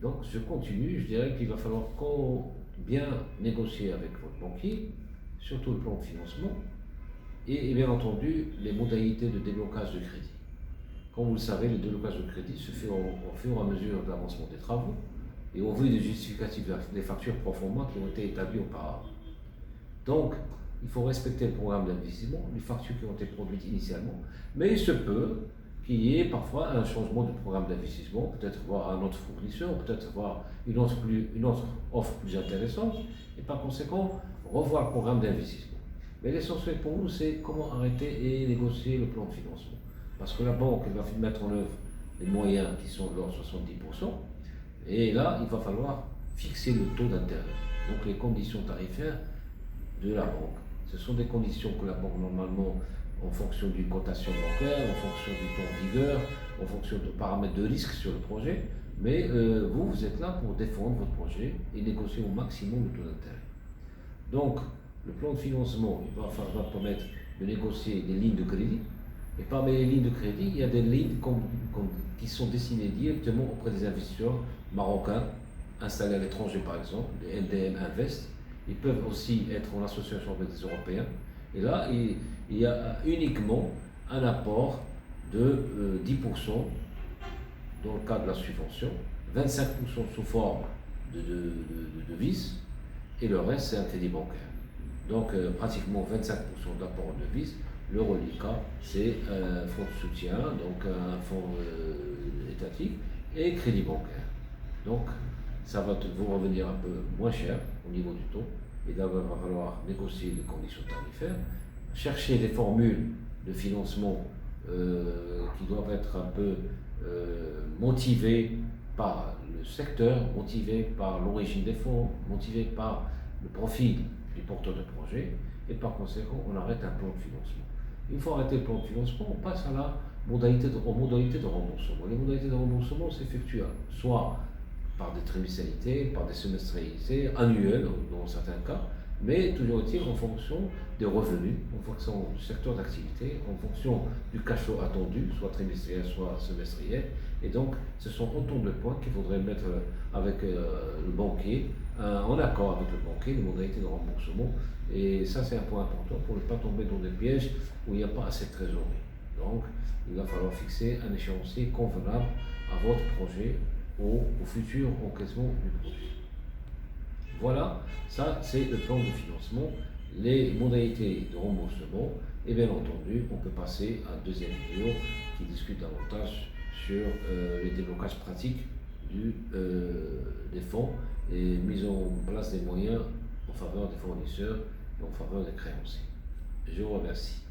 Donc je continue, je dirais qu'il va falloir bien négocier avec votre banquier, surtout le plan de financement, et bien entendu les modalités de déblocage de crédit. Comme vous le savez, le déblocage de crédit se fait au fur et à mesure de l'avancement des travaux et au vu des justificatifs des factures pro forma qui ont été établies auparavant. Donc, il faut respecter le programme d'investissement, les factures qui ont été produites initialement, mais il se peut qu'il y ait parfois un changement de programme d'investissement, peut-être voir un autre fournisseur, peut-être voir une autre offre plus intéressante, et par conséquent, revoir le programme d'investissement. Mais l'essentiel pour nous, c'est comment arrêter et négocier le plan de financement. Parce que la banque va mettre en œuvre les moyens qui sont de l'ordre 70%, et là, il va falloir fixer le taux d'intérêt. Donc les conditions tarifaires de la banque. Ce sont des conditions que la banque, normalement, en fonction d'une cotation bancaire, en fonction du taux en vigueur, en fonction de paramètres de risque sur le projet, mais vous êtes là pour défendre votre projet et négocier au maximum le taux d'intérêt. Donc, le plan de financement, il va permettre de négocier des lignes de crédit. Et parmi les lignes de crédit, il y a des lignes qui sont destinées directement auprès des investisseurs marocains installés à l'étranger, par exemple, les NDM Invest. Ils peuvent aussi être en association avec des Européens. Et là, il y a uniquement un apport de 10% dans le cadre de la subvention, 25% sous forme de devises, et le reste, c'est un crédit bancaire. Donc, pratiquement 25% d'apport en devises. Le reliquat, c'est un fonds de soutien, donc un fonds étatique et crédit bancaire. Donc, ça va vous revenir un peu moins cher au niveau du taux. Et là, il va falloir négocier les conditions tarifaires, chercher des formules de financement qui doivent être un peu motivées par le secteur, motivées par l'origine des fonds, motivées par le profil du porteur de projet, et par conséquent, on arrête un plan de financement. Une fois arrêté le plan de financement, on passe aux modalités de remboursement. Les modalités de remboursement s'effectuent soit par des trimestrialités, par des semestrialités, annuelles dans certains cas, mais toujours est-il en fonction des revenus, en fonction du secteur d'activité, en fonction du cash flow attendu, soit trimestriel, soit semestriel. Et donc, ce sont autant de points qu'il faudrait mettre avec le banquier, en accord avec le banquier, les modalités de remboursement. Et ça, c'est un point important pour ne pas tomber dans des pièges où il n'y a pas assez de trésorerie. Donc, il va falloir fixer un échéancier convenable à votre projet, au futur encaissement du projet. Voilà, ça c'est le plan de financement, les modalités de remboursement, et bien entendu, on peut passer à une deuxième vidéo qui discute davantage sur les déblocages pratiques des fonds et mise en place des moyens en faveur des fournisseurs et en faveur des créanciers. Je vous remercie.